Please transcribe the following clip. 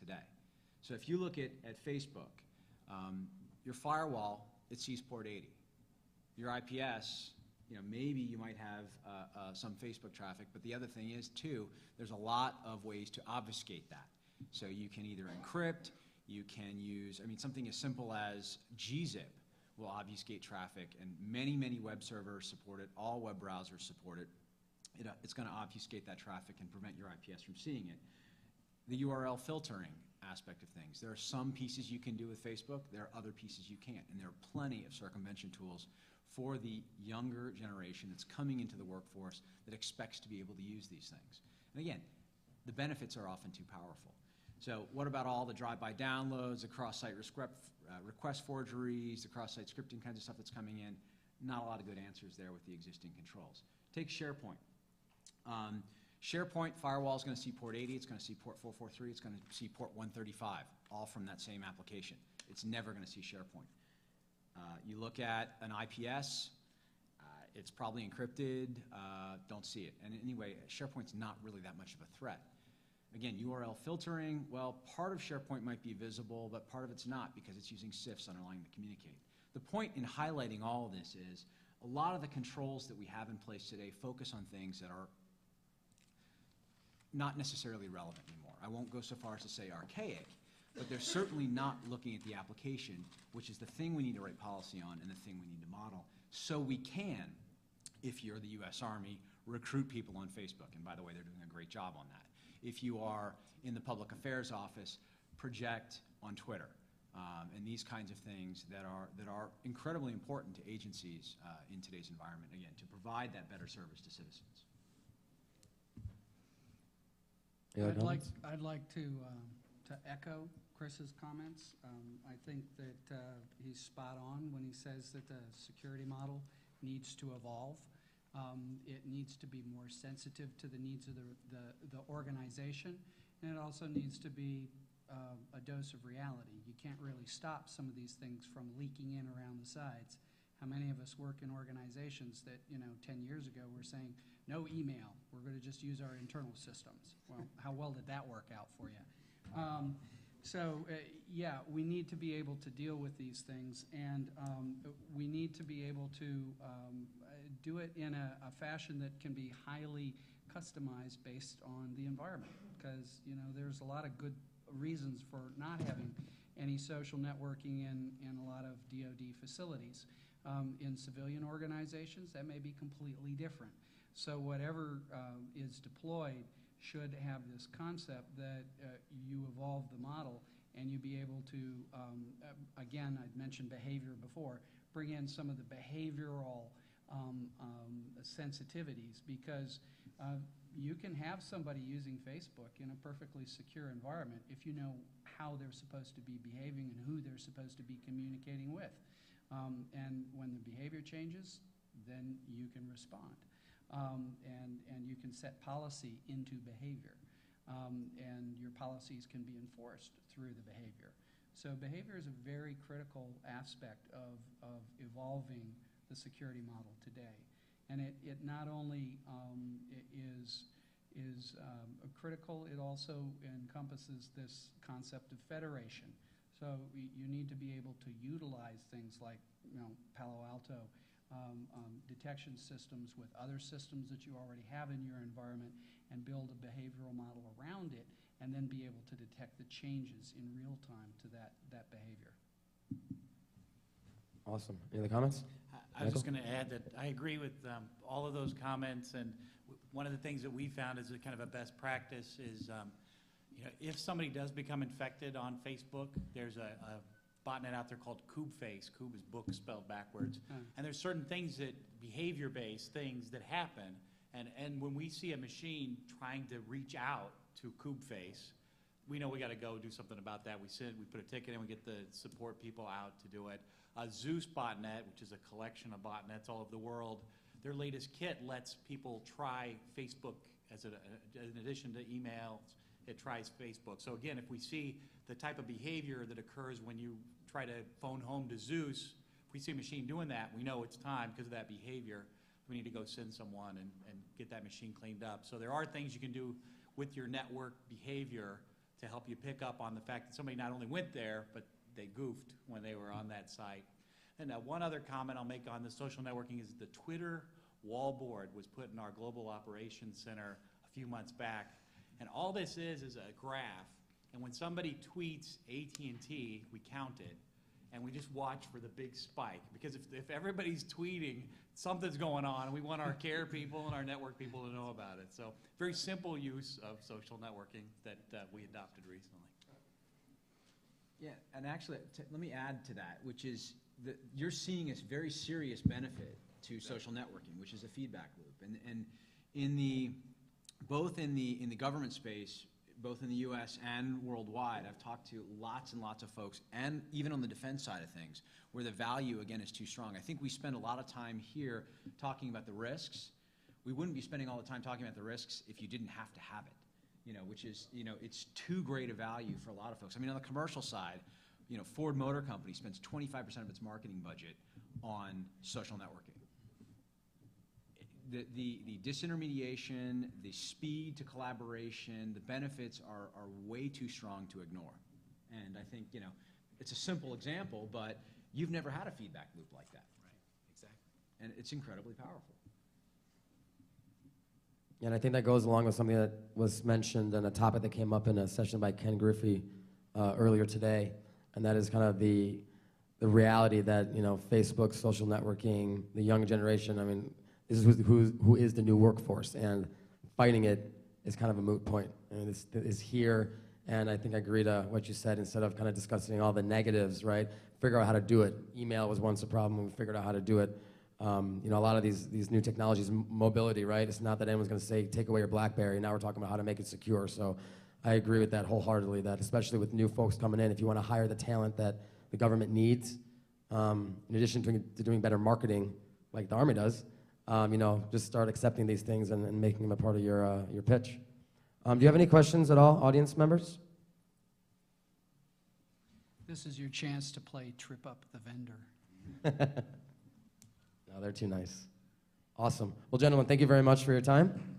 today. So if you look at Facebook, your firewall, it sees port 80. Your IPS, maybe you might have some Facebook traffic, but the other thing is, too, there's a lot of ways to obfuscate that. So you can either encrypt, you can use, something as simple as gzip will obfuscate traffic, and many, many web servers support it, all web browsers support it. It's going to obfuscate that traffic and prevent your IPS from seeing it. The URL filtering aspect of things. There are some pieces you can do with Facebook, there are other pieces you can't, and there are plenty of circumvention tools for the younger generation that's coming into the workforce that expects to be able to use these things. And again, the benefits are often too powerful. So what about all the drive-by downloads, the cross-site request forgeries, the cross-site scripting kinds of stuff that's coming in? Not a lot of good answers there with the existing controls. Take SharePoint. SharePoint firewall is going to see port 80, it's going to see port 443, it's going to see port 135, all from that same application. It's never going to see SharePoint. You look at an IPS, it's probably encrypted, don't see it. And anyway, SharePoint's not really that much of a threat. Again, URL filtering, well, part of SharePoint might be visible, but part of it's not because it's using CIFS underlying to communicate. The point in highlighting all of this is a lot of the controls that we have in place today focus on things that are not necessarily relevant anymore. I won't go so far as to say archaic, but they're certainly not looking at the application, which is the thing we need to write policy on and the thing we need to model, so we can, if you're the U.S. Army, recruit people on Facebook. And by the way, they're doing a great job on that. If you are in the public affairs office, project on Twitter. And these kinds of things that are incredibly important to agencies in today's environment, again, to provide that better service to citizens. I'd like to echo Chris's comments. I think that he's spot on when he says that the security model needs to evolve. It needs to be more sensitive to the needs of the organization, and it also needs to be a dose of reality. You can't really stop some of these things from leaking in around the sides. How many of us work in organizations that, 10 years ago were saying, no email, we're going to just use our internal systems. Well, how well did that work out for you? Yeah, we need to be able to deal with these things, and we need to be able to do it in a fashion that can be highly customized based on the environment, because there's a lot of good reasons for not having any social networking in a lot of DoD facilities. In civilian organizations, that may be completely different. So whatever is deployed should have this concept that you evolve the model and you be able to, again, I'd mentioned behavior before, bring in some of the behavioral sensitivities, because you can have somebody using Facebook in a perfectly secure environment if you know how they're supposed to be behaving and who they're supposed to be communicating with. And when the behavior changes, then you can respond. And you can set policy into behavior. And your policies can be enforced through the behavior. So behavior is a very critical aspect of evolving the security model today. And it not only is critical, it also encompasses this concept of federation. So you need to be able to utilize things like Palo Alto detection systems with other systems that you already have in your environment and build a behavioral model around it, and then be able to detect the changes in real time to that behavior. Awesome. Any other comments? I was just going to add that I agree with all of those comments, and one of the things that we found as a kind of a best practice is if somebody does become infected on Facebook, there's a botnet out there called KubeFace. Kube is book spelled backwards. And there's certain things that, behavior-based things that happen, and when we see a machine trying to reach out to KubeFace, we know we got to go do something about that. We put a ticket in, we get the support people out to do it. Zeus botnet, which is a collection of botnets all over the world, their latest kit lets people try Facebook as in addition to emails. It tries Facebook. So again, if we see the type of behavior that occurs when you try to phone home to Zeus, if we see a machine doing that, we know it's time because of that behavior. We need to go send someone and get that machine cleaned up. So there are things you can do with your network behavior to help you pick up on the fact that somebody not only went there, but they goofed when they were on that site. And one other comment I'll make on the social networking is the Twitter wall board was put in our Global Operations Center a few months back. And all this is a graph. And when somebody tweets AT&T, we count it. And we just watch for the big spike. Because if everybody's tweeting, something's going on, and we want our care people and our network people to know about it. So very simple use of social networking that we adopted recently. Yeah, and actually, let me add to that, which is that you're seeing a very serious benefit to social networking, which is a feedback loop. And in the, both in the government space, both in the US and worldwide, I've talked to lots and lots of folks, and even on the defense side of things, where the value, again, is too strong. I think we spend a lot of time here talking about the risks. We wouldn't be spending all the time talking about the risks if you didn't have to have it, which is, it's too great a value for a lot of folks. I mean, on the commercial side, Ford Motor Company spends 25% of its marketing budget on social networking. The disintermediation, the speed to collaboration, the benefits are way too strong to ignore. And I think, it's a simple example, but you've never had a feedback loop like that. Right, exactly. And it's incredibly powerful. And I think that goes along with something that was mentioned and a topic that came up in a session by Ken Griffey earlier today, and that is kind of the reality that, Facebook, social networking, the young generation, I mean, this is who is the new workforce, and fighting it is kind of a moot point. I mean, this is here, and I think I agree to what you said. Instead of kind of discussing all the negatives, right? Figure out how to do it. Email was once a problem. We figured out how to do it. A lot of these new technologies, mobility, right? It's not that anyone's going to say take away your BlackBerry. Now we're talking about how to make it secure. So I agree with that wholeheartedly. That especially with new folks coming in, if you want to hire the talent that the government needs, in addition to doing better marketing, like the Army does. Just start accepting these things and making them a part of your pitch. Do you have any questions at all, audience members? This is your chance to play Trip Up the Vendor. No, they're too nice. Awesome. Well, gentlemen, thank you very much for your time.